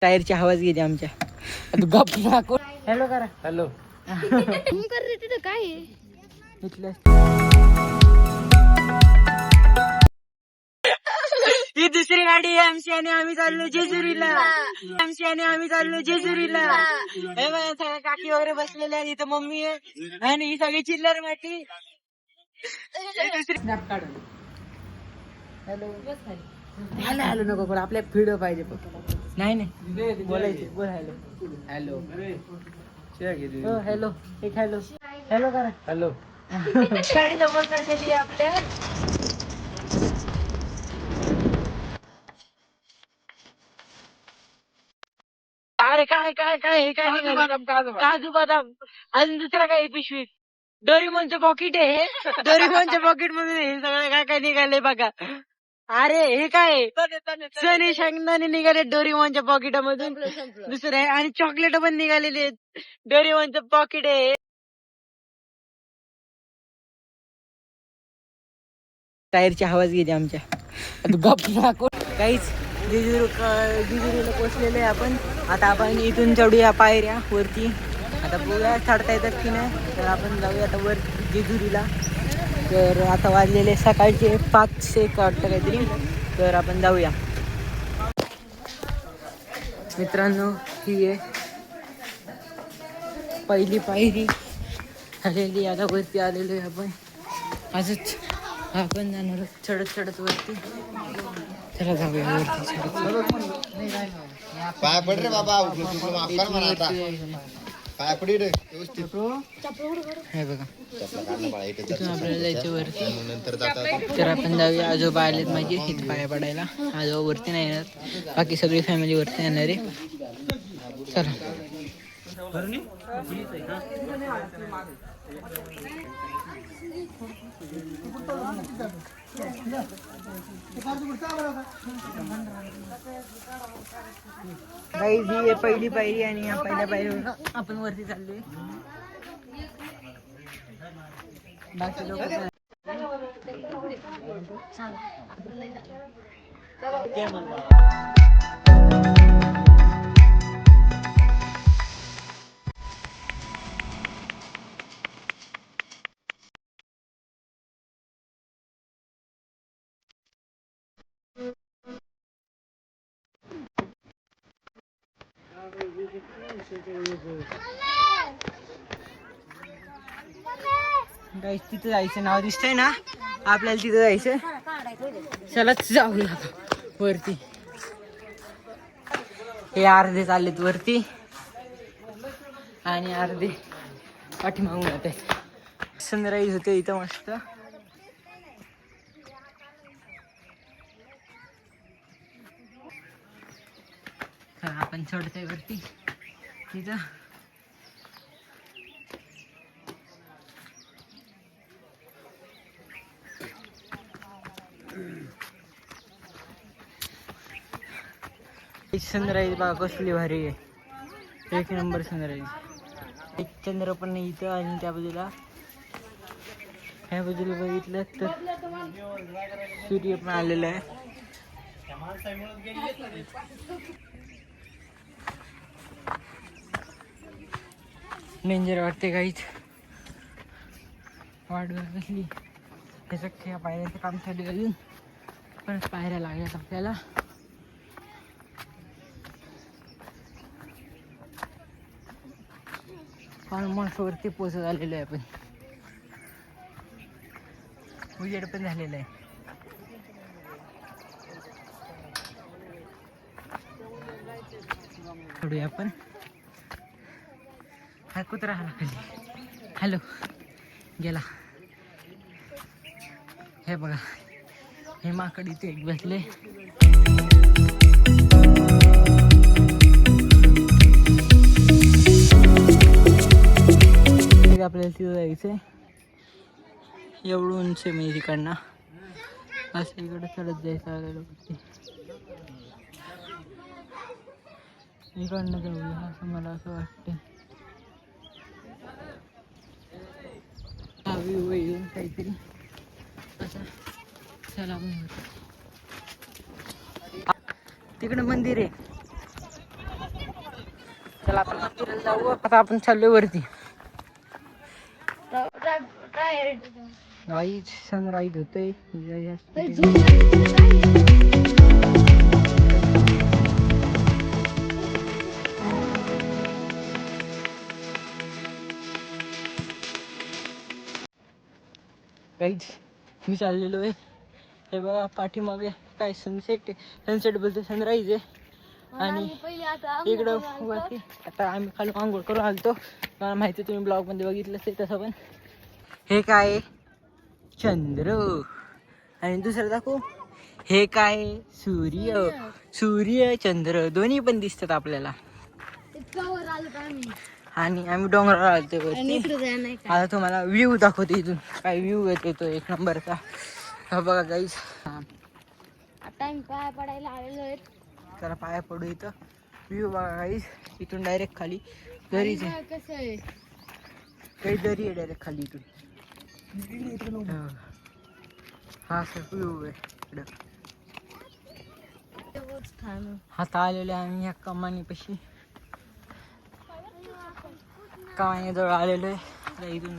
टायरची आवाज गेली आमच्या. गप हॅलो करा. हॅलो कर रे तिथं काय आहे? ही दुसरी गाडी आहे आमची आणि आम्ही चाललो जेजुरीला. हे बघा सगळ्या काकी वगैरे बसलेल्या आहेत. इथं मम्मी आहे आणि ही सगळी चिल्लर माटी. स्नॅप काढ. हॅलो हॅलो नको पण आपल्या व्हिडिओ पाहिजे. नाही नाही बोलायचे. बोल हॅलो हॅलो हॅलो एक हॅलो हॅलो करा. हॅलो गाडी नंबर केली आपल्या. अरे काय काय काय काजू बदाम आणि दुसरा काय पिशवीत डोरीमोनचं पॉकेट आहे. डोरीमोनच्या पॉकेट मधून हे सगळं काय काय निघाले बघा. अरे हे काय सनी शेंगदाणे निघाले डोरीमोनच्या पॉकेटामधून. दुसरं आहे आणि चॉकलेट पण निघालेले आहेत. डोरीमोनचं पॉकेट आहे. टायरची आवाज गेली आमच्या. काहीच जेजुरीला पोचलेलो आहे आपण. आता आपण इथून चढूया पायऱ्या वरती. आता बघूया चढता येतात की नाही. तर आपण जाऊया आता वर जेजुरीला. तर आता वाजलेले सकाळचे 5 वाटतं काहीतरी. तर आपण जाऊया मित्रांनो. ही आहे पहिली पायरी आलेली. आता वरती आलेलो आहे आपण. आजच आपण जाणार चढत चढत वरती. चला जाऊया वरती. पाय पड रे बाबा. माफ म्हणा आता. पाय पडी रे व्यवस्थित. हे बघा आपल्याला आपल्याला जायचं वरती. नंतर जातात. तर आपण जाऊया. आजोबा आलेत माझे इथे पाया पडायला. आजोबा वरती नाही येणार. बाकी सगळी फॅमिली वरती येणार आहे. चला गाईज ही पहिली पायरी आणि या पहिल्या पायरीवर आपण वरती चाललोय. बाकी लोक गाईज तिथं जायचं नाव दिसतंय ना. आपल्याला तिथं जायचं. चलाच जाऊया वरती. हे अर्धे चाललेत वरती आणि अर्धे पाठीमागून जाते. सनराईज होते इथं मस्त. आपण चढतोय वरती तिथं. सनराईज बघा कसली भारी आहे. एक नंबर सनराईज. एक चंद्र पण नाही इथं. आणि त्या बाजूला ह्या बाजूला बघितलं तर सूर्य पण आलेला आहे. डेंजर वाटते काहीच. वाट बघितली त्याच्या पायऱ्याचं काम चालू आहे. अजून परत पायऱ्या लागल्यात आपल्याला. ऑलमोस्ट वरती पोहोचत आलेलो आहे आपण. उजेड पण झालेलं आहे. थोडी आपण हा कुत्रा आला खाली. हॅलो गेला. हे बघा हे माकड इथे एक बसले. आपल्याला तिथं जायचंय. एवढं उंच मी तिकडनं असं इकडं चढत जायचं. आलेलं इकडनं जाऊया असं मला असं वाटतं. व्ह्यू येऊन काहीतरी असं. चला तिकडं मंदिर आहे. चला आपण मंदिराला जाऊ. आता आपण चाललोय वरती. काय वाईट सनराईज होतोय. काहीच मी चाललेलो आहे. हे बघा पाठीमागे काय सनसेट बोलतो सनराईज आहे. आणि इकडं वरती आता आम्ही खाली आंघोळ करून आलतो. मला माहिती तुम्ही ब्लॉग मध्ये बघितलं ते तसं. पण हे काय चंद्र आणि दुसरं दाखवू. हे काय सूर्य चंद्र दोन्ही पण दिसतात आपल्याला. आणि आम्ही डोंगरावर आलतो वरती. आता तुम्हाला व्ह्यू दाखवतो इथून. काय व्ह्यू येतो एक नंबरचा. हा बघा गाईस. आता आम्ही पाया पडायला आलेलो आहेत. त्याला पाया पडू. इथं व्ह्यू बघा गाईस. इथून डायरेक्ट खाली दरीच आहे. कसं आहे काही दरी आहे डायरेक्ट खाली इथून. हा सर व्ह्यू आहे इकडं. आता आलेलो आहे आम्ही ह्या कमानीपाशी. कमानीजवळ आलेलो आहे. इथून